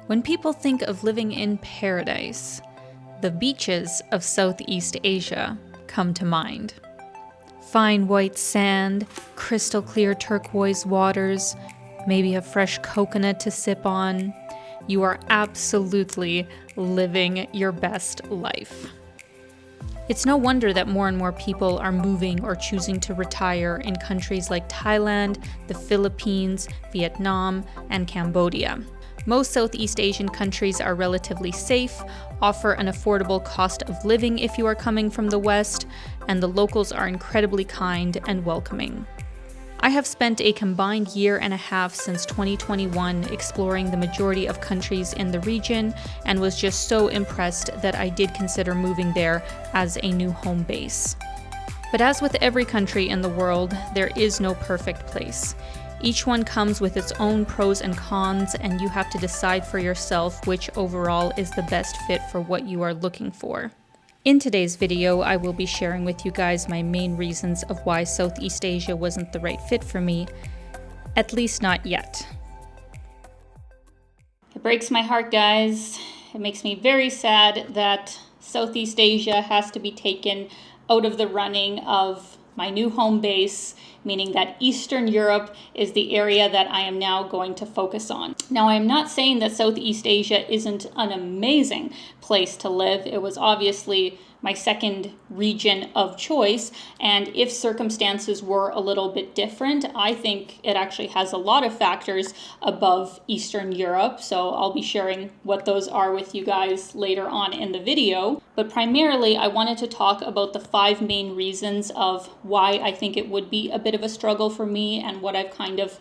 When people think of living in paradise, the beaches of Southeast Asia come to mind. Fine white sand, crystal clear turquoise waters, maybe a fresh coconut to sip on. You are absolutely living your best life. It's no wonder that more and more people are moving or choosing to retire in countries like Thailand, the Philippines, Vietnam, and Cambodia. Most Southeast Asian countries are relatively safe, offer an affordable cost of living if you are coming from the West, and the locals are incredibly kind and welcoming. I have spent a combined year and a half since 2021 exploring the majority of countries in the region and was just so impressed that I did consider moving there as a new home base. But as with every country in the world, there is no perfect place. Each one comes with its own pros and cons, and you have to decide for yourself which overall is the best fit for what you are looking for. In today's video, I will be sharing with you guys my main reasons of why Southeast Asia wasn't the right fit for me, at least not yet. It breaks my heart, guys. It makes me very sad that Southeast Asia has to be taken out of the running of my new home base, meaning that Eastern Europe is the area that I am now going to focus on. Now, I am not saying that Southeast Asia isn't an amazing place to live. It was obviously my second region of choice, and if circumstances were a little bit different, I think it actually has a lot of factors above Eastern Europe, so I'll be sharing what those are with you guys later on in the video. But primarily, I wanted to talk about the 5 main reasons of why I think it would be a bit of a struggle for me and what I've kind of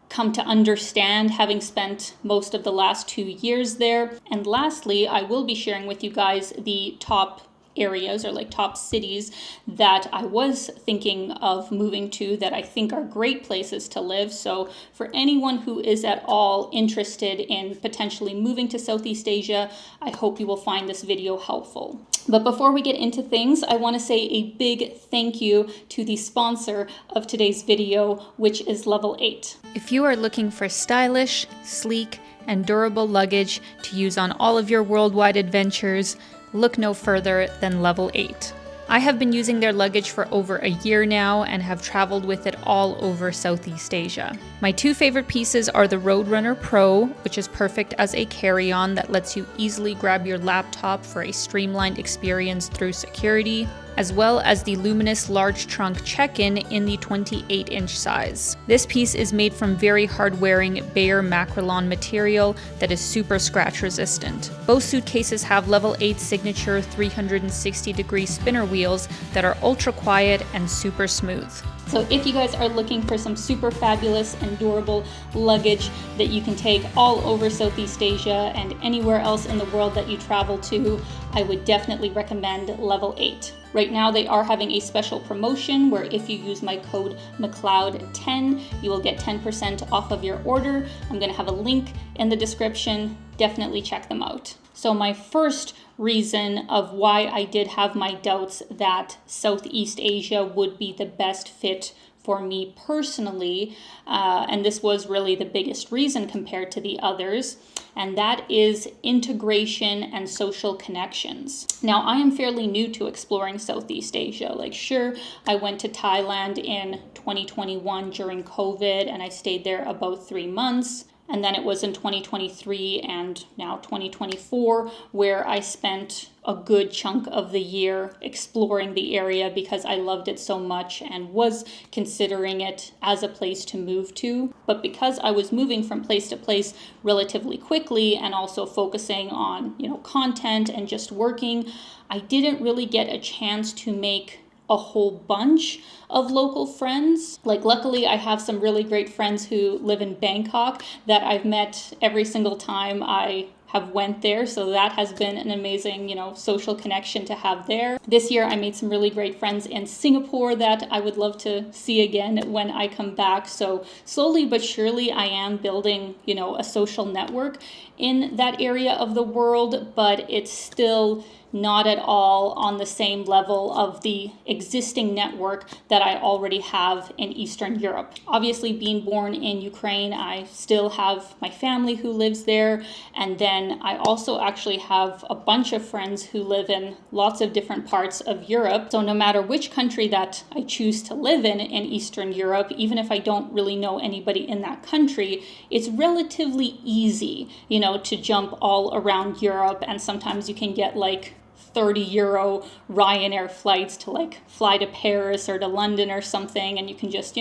come to understand having spent most of the last 2 years there. And lastly, I will be sharing with you guys the top areas or top cities that I was thinking of moving to that I think are great places to live. So for anyone who is at all interested in potentially moving to Southeast Asia, I hope you will find this video helpful. But before we get into things, I want to say a big thank you to the sponsor of today's video, which is Level 8. If you are looking for stylish, sleek, and durable luggage to use on all of your worldwide adventures, look no further than Level 8. I have been using their luggage for over a year now and have traveled with it all over Southeast Asia. My 2 favorite pieces are the Roadrunner Pro, which is perfect as a carry-on that lets you easily grab your laptop for a streamlined experience through security, as well as the Luminous Large Trunk Check-In in the 28-inch size. This piece is made from very hard-wearing Bayer Macrolon material that is super scratch resistant. Both suitcases have Level 8 signature 360-degree spinner wheels that are ultra quiet and super smooth. So if you guys are looking for some super fabulous and durable luggage that you can take all over Southeast Asia and anywhere else in the world that you travel to, I would definitely recommend Level 8. Right now they are having a special promotion where if you use my code Mcleod10, you will get 10% off of your order. I'm going to have a link in the description. Definitely check them out. So my first reason of why I did have my doubts that Southeast Asia would be the best fit for me personally, and this was really the biggest reason compared to the others, and that is integration and social connections. Now, I am fairly new to exploring Southeast Asia. Sure, I went to Thailand in 2021 during COVID, and I stayed there about 3 months. And then it was in 2023 and now 2024 where I spent a good chunk of the year exploring the area because I loved it so much and was considering it as a place to move to. But because I was moving from place to place relatively quickly and also focusing on, content and just working, I didn't really get a chance to make a whole bunch of local friends. Luckily, I have some really great friends who live in Bangkok that I've met every single time I have went there. So that has been an amazing, social connection to have there. This year, I made some really great friends in Singapore that I would love to see again when I come back. So slowly but surely, I am building, a social network in that area of the world, but it's still not at all on the same level of the existing network that I already have in Eastern Europe. Obviously, being born in Ukraine, I still have my family who lives there, and then I also actually have a bunch of friends who live in lots of different parts of Europe. So no matter which country that I choose to live in Eastern Europe, even if I don't really know anybody in that country, it's relatively easy, to jump all around Europe, and sometimes you can get like €30 Ryanair flights to like fly to Paris or to London or something, and you can just,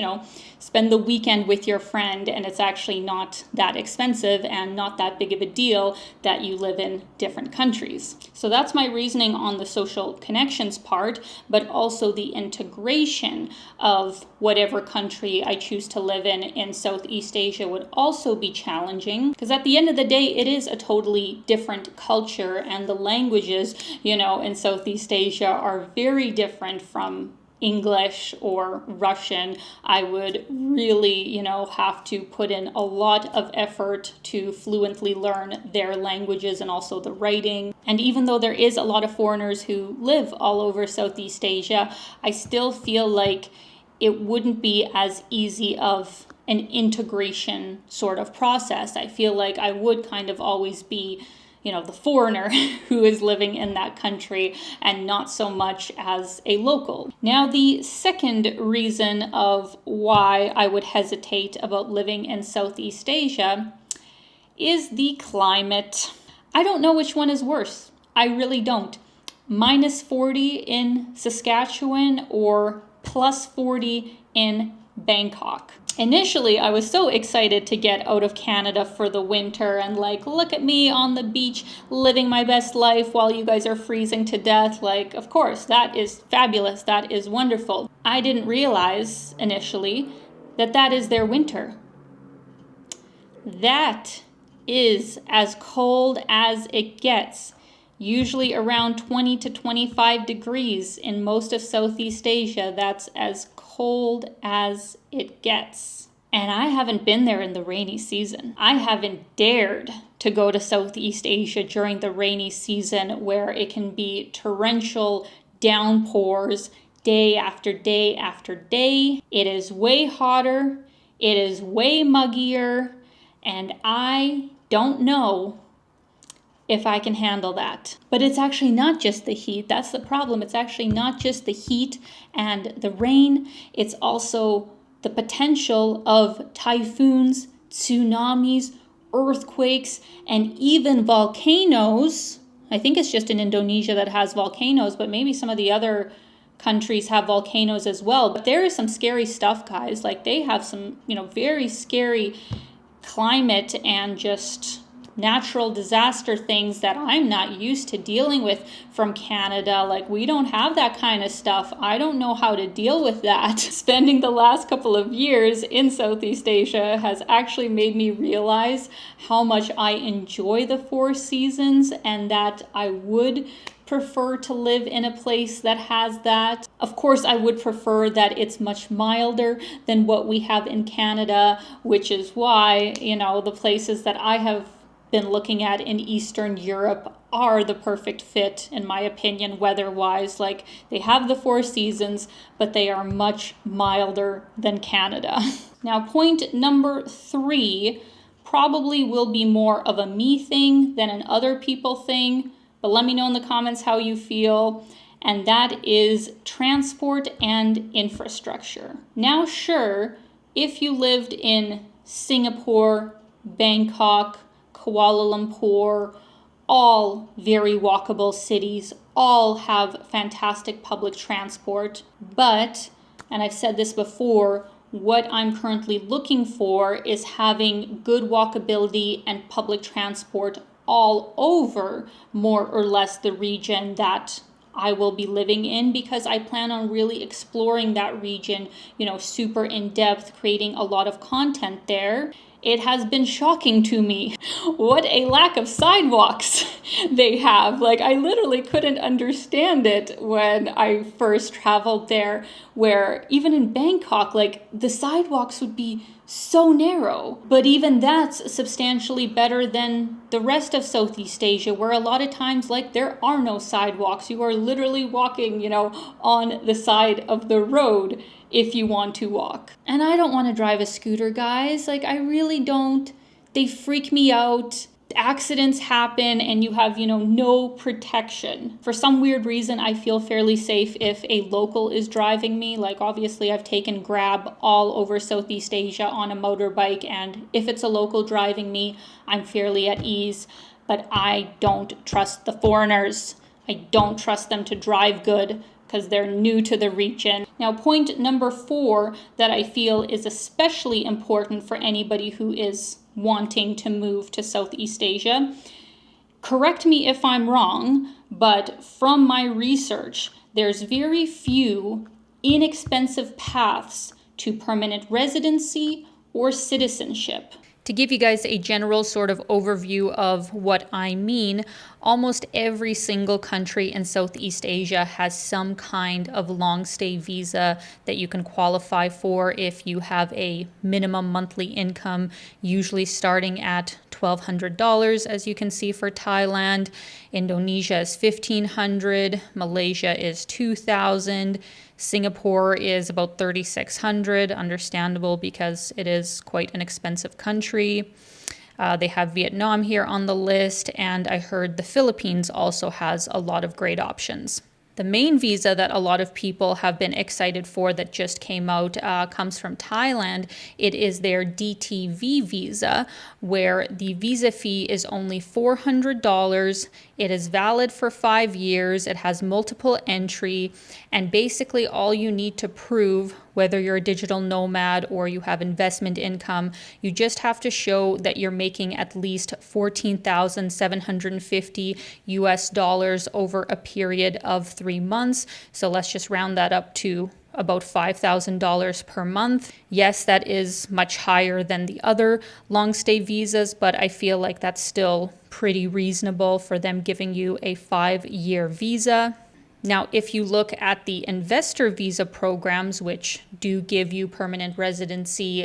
spend the weekend with your friend, and it's actually not that expensive and not that big of a deal that you live in different countries. So that's my reasoning on the social connections part, but also the integration of whatever country I choose to live in Southeast Asia would also be challenging, because at the end of the day, it is a totally different culture, and the languages, in Southeast Asia are very different from English or Russian. I would really, have to put in a lot of effort to fluently learn their languages and also the writing. And even though there is a lot of foreigners who live all over Southeast Asia, I still feel like it wouldn't be as easy of an integration sort of process. I feel like I would kind of always be the foreigner who is living in that country and not so much as a local. Now, the second reason of why I would hesitate about living in Southeast Asia is the climate. I don't know which one is worse. I really don't. -40 in Saskatchewan or +40 in Bangkok. Initially, I was so excited to get out of Canada for the winter and look at me on the beach living my best life while you guys are freezing to death. Of course, that is fabulous. That is wonderful. I didn't realize initially that that is their winter. That is as cold as it gets. Usually around 20 to 25 degrees in most of Southeast Asia. That's as cold as it gets. And I haven't been there in the rainy season. I haven't dared to go to Southeast Asia during the rainy season where it can be torrential downpours day after day after day. It is way hotter. It is way muggier. And I don't know if I can handle that. But it's actually not just the heat. That's the problem. It's actually not just the heat and the rain. It's also the potential of typhoons, tsunamis, earthquakes, and even volcanoes. I think it's just in Indonesia that has volcanoes, but maybe some of the other countries have volcanoes as well. But there is some scary stuff, guys. They have some, very scary climate and just natural disaster things that I'm not used to dealing with from Canada. We don't have that kind of stuff. I don't know how to deal with that. Spending the last couple of years in Southeast Asia has actually made me realize how much I enjoy the 4 seasons, and that I would prefer to live in a place that has that. Of course, I would prefer that it's much milder than what we have in Canada, which is why, the places that I have been looking at in Eastern Europe are the perfect fit, in my opinion, weather-wise. They have the 4 seasons, but they are much milder than Canada. Now, point number 3 probably will be more of a me thing than an other people thing, but let me know in the comments how you feel. And that is transport and infrastructure. Now, sure, if you lived in Singapore, Bangkok, Kuala Lumpur, all very walkable cities, all have fantastic public transport. But, and I've said this before, what I'm currently looking for is having good walkability and public transport all over more or less the region that I will be living in, because I plan on really exploring that region, super in depth, creating a lot of content there. It has been shocking to me what a lack of sidewalks they have. I literally couldn't understand it when I first traveled there, where even in Bangkok, the sidewalks would be so narrow. But even that's substantially better than the rest of Southeast Asia, where a lot of times, like, there are no sidewalks. You are literally walking, on the side of the road if you want to walk. And I don't want to drive a scooter, guys. Like, I really don't. They freak me out. Accidents happen and you have, no protection. For some weird reason, I feel fairly safe if a local is driving me. Like, obviously, I've taken Grab all over Southeast Asia on a motorbike, and if it's a local driving me, I'm fairly at ease. But I don't trust the foreigners. I don't trust them to drive good because they're new to the region. Now, point number 4 that I feel is especially important for anybody who is wanting to move to Southeast Asia. Correct me if I'm wrong, but from my research, there's very few inexpensive paths to permanent residency or citizenship. To give you guys a general sort of overview of what I mean, almost every single country in Southeast Asia has some kind of long stay visa that you can qualify for if you have a minimum monthly income, usually starting at $1,200, as you can see for Thailand. Indonesia is $1,500, Malaysia is $2,000. Singapore is about $3,600, understandable because it is quite an expensive country. They have Vietnam here on the list, and I heard the Philippines also has a lot of great options. The main visa that a lot of people have been excited for that just came out comes from Thailand. It is their DTV visa, where the visa fee is only $400. It is valid for 5 years. It has multiple entry, and basically all you need to prove, whether you're a digital nomad or you have investment income, you just have to show that you're making at least $14,750 US over a period of 3 months. So let's just round that up to about $5,000 per month. Yes, that is much higher than the other long stay visas, but I feel like that's still pretty reasonable for them giving you a 5-year visa. Now, if you look at the investor visa programs, which do give you permanent residency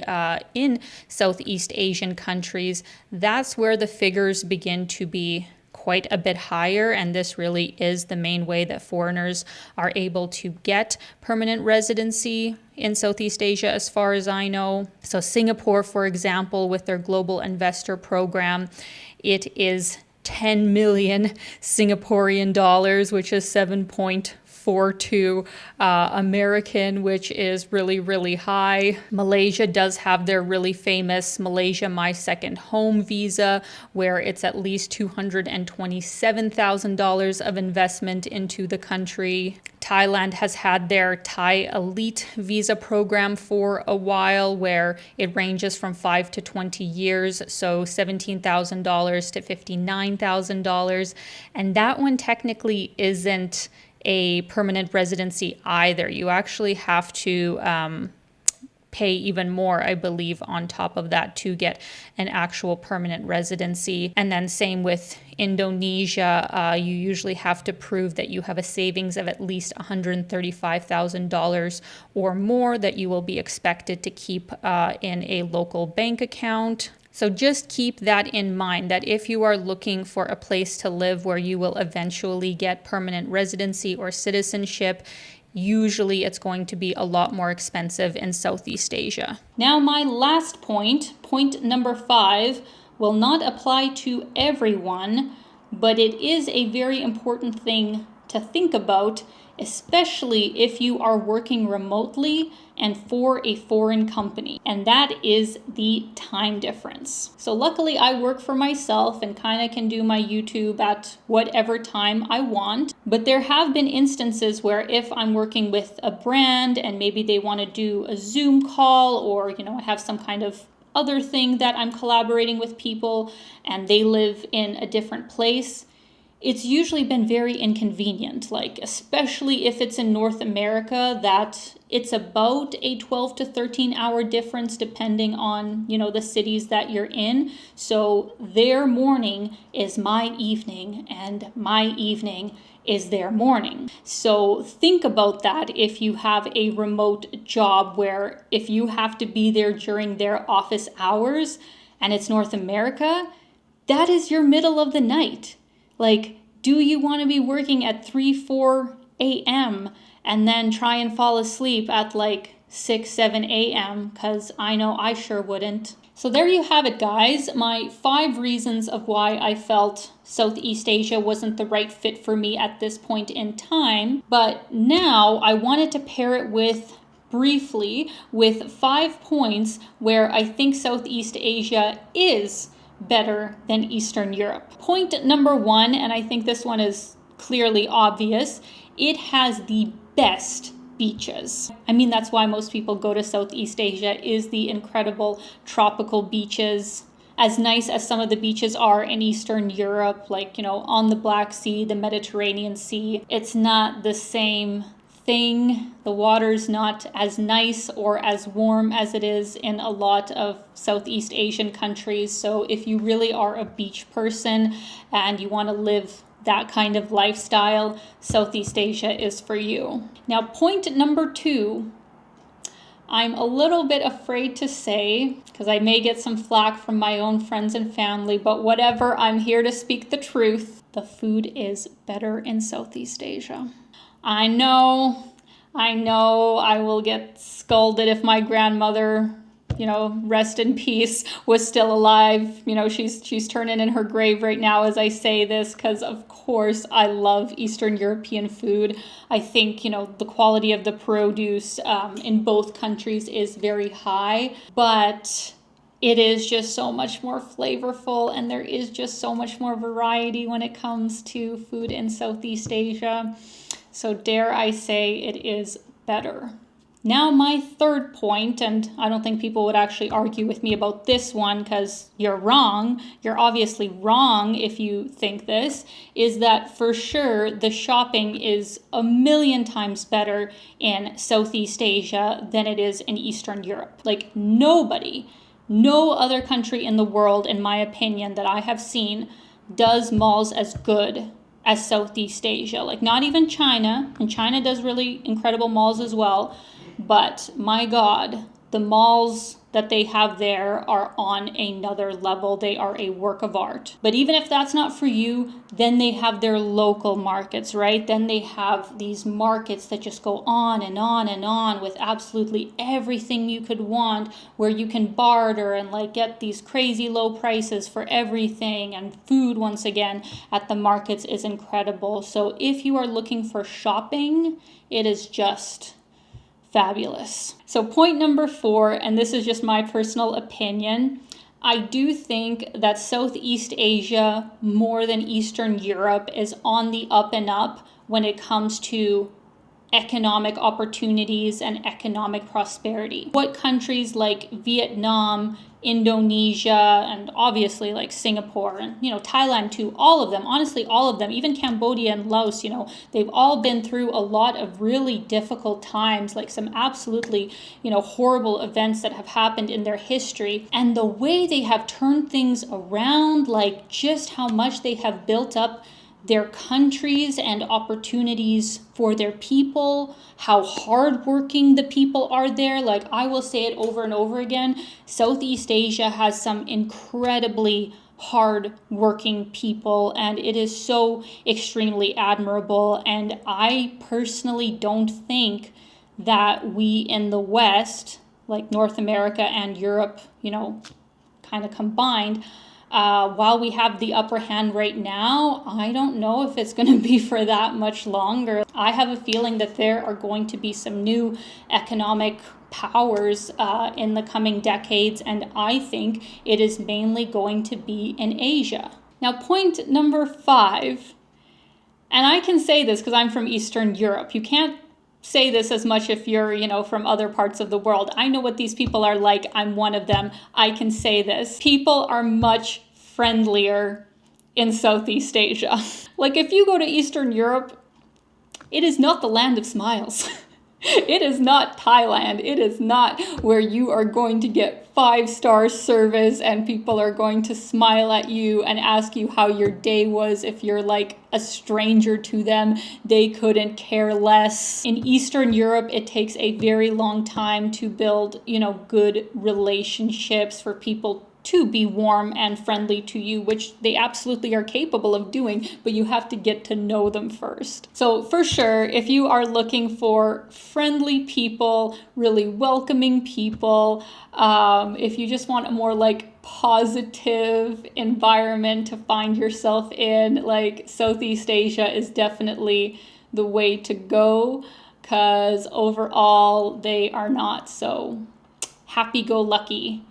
in Southeast Asian countries, that's where the figures begin to be quite a bit higher, and this really is the main way that foreigners are able to get permanent residency in Southeast Asia, as far as I know. So Singapore, for example, with their global investor program, it is 10 million Singaporean dollars, which is 7.42 American, which is really, really high. Malaysia does have their really famous Malaysia My Second Home visa, where it's at least $227,000 of investment into the country. Thailand has had their Thai Elite visa program for a while, where it ranges from 5 to 20 years, so $17,000 to $59,000. And that one technically isn't a permanent residency either. You actually have to pay even more, I believe, on top of that to get an actual permanent residency. And then same with Indonesia, you usually have to prove that you have a savings of at least $135,000 or more that you will be expected to keep in a local bank account. So just keep that in mind, that if you are looking for a place to live where you will eventually get permanent residency or citizenship, usually it's going to be a lot more expensive in Southeast Asia. Now, my last point, point number 5, will not apply to everyone, but it is a very important thing to think about, especially if you are working remotely and for a foreign company, and that is the time difference. So luckily I work for myself and kind of can do my YouTube at whatever time I want, but there have been instances where if I'm working with a brand and maybe they want to do a Zoom call, or I have some kind of other thing that I'm collaborating with people and they live in a different place, it's usually been very inconvenient, like especially if it's in North America, that it's about a 12 to 13 hour difference depending on, the cities that you're in. So their morning is my evening and my evening is their morning. So think about that if you have a remote job where if you have to be there during their office hours and it's North America, that is your middle of the night. Like, do you want to be working at 3, 4 a.m. and then try and fall asleep at like 6, 7 a.m.? Because I know I sure wouldn't. So there you have it, guys. My 5 reasons of why I felt Southeast Asia wasn't the right fit for me at this point in time. But now I wanted to pair it briefly with 5 points where I think Southeast Asia is better than Eastern Europe. Point number 1, and I think this one is clearly obvious, it has the best beaches. I mean, that's why most people go to Southeast Asia, is the incredible tropical beaches. As nice as some of the beaches are in Eastern Europe, like, on the Black Sea, the Mediterranean Sea, it's not the same thing. The water's not as nice or as warm as it is in a lot of Southeast Asian countries. So if you really are a beach person and you want to live that kind of lifestyle, Southeast Asia is for you. Now, point number 2, I'm a little bit afraid to say, because I may get some flack from my own friends and family, but whatever, I'm here to speak the truth. The food is better in Southeast Asia. I know I will get scolded if my grandmother, rest in peace, was still alive. She's turning in her grave right now as I say this, because of course I love Eastern European food. I think, the quality of the produce in both countries is very high, but it is just so much more flavorful and there is just so much more variety when it comes to food in Southeast Asia. So dare I say it is better. Now my 3rd point, and I don't think people would actually argue with me about this one because you're wrong. You're obviously wrong if you think this, is that for sure the shopping is a million times better in Southeast Asia than it is in Eastern Europe. Like no other country in the world, in my opinion, that I have seen does malls as good as Southeast Asia. Like not even China, and China does really incredible malls as well, but my God, the malls that they have there are on another level. They are a work of art. But even if that's not for you, then they have their local markets, right? Then they have these markets that just go on and on and on with absolutely everything you could want, where you can barter and like get these crazy low prices for everything. And food, once again, at the markets is incredible. So if you are looking for shopping, it is just fabulous. So point number 4, and this is just my personal opinion, I do think that Southeast Asia, more than Eastern Europe, is on the up and up when it comes to economic opportunities and economic prosperity. What countries like Vietnam, Indonesia, and obviously like Singapore and, Thailand too, all of them, honestly, all of them, even Cambodia and Laos, they've all been through a lot of really difficult times, like some absolutely, horrible events that have happened in their history. And the way they have turned things around, like just how much they have built up their countries and opportunities for their people, how hardworking the people are there. Like I will say it over and over again, Southeast Asia has some incredibly hardworking people, and it is so extremely admirable. And I personally don't think that we in the West, like North America and Europe, kind of combined, while we have the upper hand right now, I don't know if it's going to be for that much longer. I have a feeling that there are going to be some new economic powers in the coming decades, and I think it is mainly going to be in Asia. Now, point number 5, and I can say this because I'm from Eastern Europe. You can't say this as much if you're, from other parts of the world. I know what these people are like. I'm one of them. I can say this. People are much friendlier in Southeast Asia. Like, if you go to Eastern Europe, it is not the land of smiles. It is not Thailand. It is not where you are going to get 5-star service and people are going to smile at you and ask you how your day was. If you're like a stranger to them, they couldn't care less. In Eastern Europe, it takes a very long time to build, good relationships, for people to be warm and friendly to you, which they absolutely are capable of doing, but you have to get to know them first. So for sure, if you are looking for friendly people, really welcoming people, if you just want a more like positive environment to find yourself in, like, Southeast Asia is definitely the way to go, because overall they are not so happy-go-lucky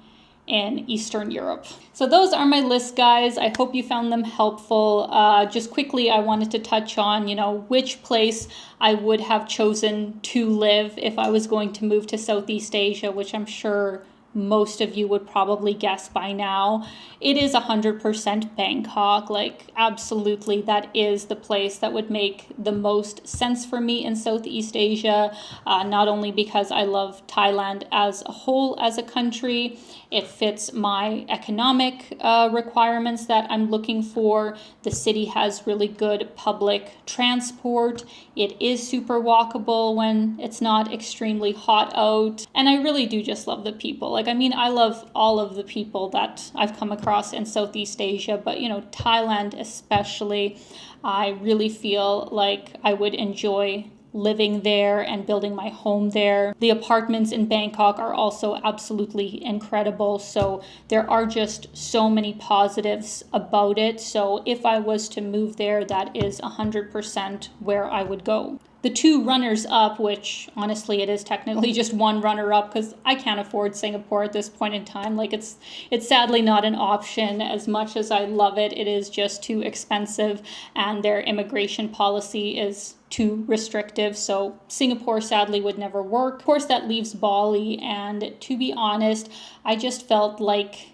in Eastern Europe. So those are my lists, guys. I hope you found them helpful. Just quickly, I wanted to touch on, which place I would have chosen to live if I was going to move to Southeast Asia, which I'm sure most of you would probably guess by now. It is 100% Bangkok. Like, absolutely, that is the place that would make the most sense for me in Southeast Asia, not only because I love Thailand as a whole as a country, it fits my economic requirements that I'm looking for. The city has really good public transport. It is super walkable when it's not extremely hot out. And I really do just love the people. I love all of the people that I've come across in Southeast Asia, but Thailand especially, I really feel like I would enjoy living there and building my home there. The apartments in Bangkok are also absolutely incredible. So there are just so many positives about it. So if I was to move there, that is 100% where I would go. The two runners up, which honestly it is technically just one runner up because I can't afford Singapore at this point in time. Like, it's sadly not an option. As much as I love it, it is just too expensive and their immigration policy is too restrictive. So Singapore sadly would never work. Of course, that leaves Bali, and to be honest, I just felt like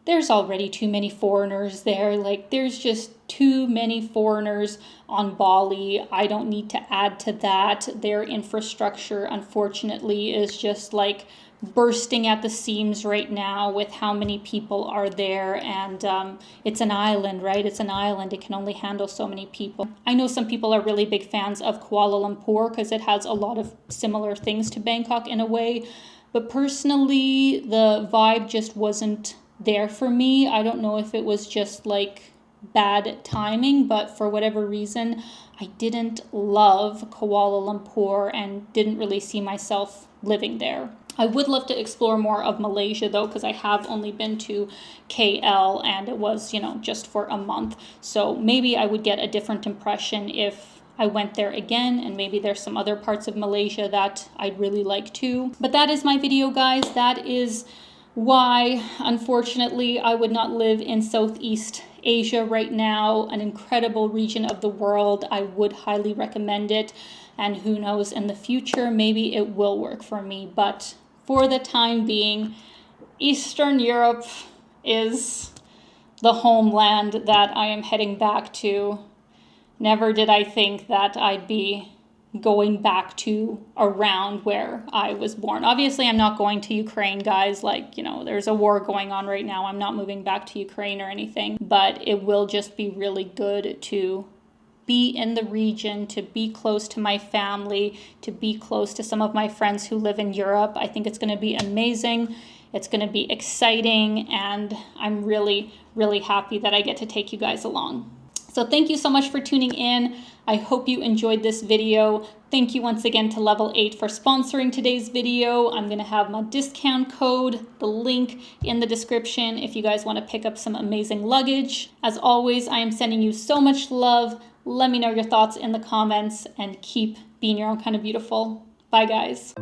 there's already too many foreigners there. Like, there's just too many foreigners on Bali. I don't need to add to that. Their infrastructure, unfortunately, is just like bursting at the seams right now with how many people are there. And it's an island, right? It's an island. It can only handle so many people. I know some people are really big fans of Kuala Lumpur because it has a lot of similar things to Bangkok in a way. But personally, the vibe just wasn't there for me. I don't know if it was just like bad timing, but for whatever reason, I didn't love Kuala Lumpur and didn't really see myself living there. I would love to explore more of Malaysia though, because I have only been to KL and it was, just for a month. So maybe I would get a different impression if I went there again, and maybe there's some other parts of Malaysia that I'd really like to. But that is my video, guys. That is why, unfortunately, I would not live in Southeast Asia right now. An incredible region of the world. I would highly recommend it. And who knows, in the future, maybe it will work for me. But for the time being, Eastern Europe is the homeland that I am heading back to. Never did I think that I'd be going back to around where I was born. Obviously, I'm not going to Ukraine, guys. There's a war going on right now. I'm not moving back to Ukraine or anything, but it will just be really good to be in the region, to be close to my family, to be close to some of my friends who live in Europe. I think it's going to be amazing. It's going to be exciting, and I'm really, really happy that I get to take you guys along. So thank you so much for tuning in. I hope you enjoyed this video. Thank you once again to Level 8 for sponsoring today's video. I'm going to have my discount code, the link in the description if you guys want to pick up some amazing luggage. As always, I am sending you so much love. Let me know your thoughts in the comments and keep being your own kind of beautiful. Bye, guys.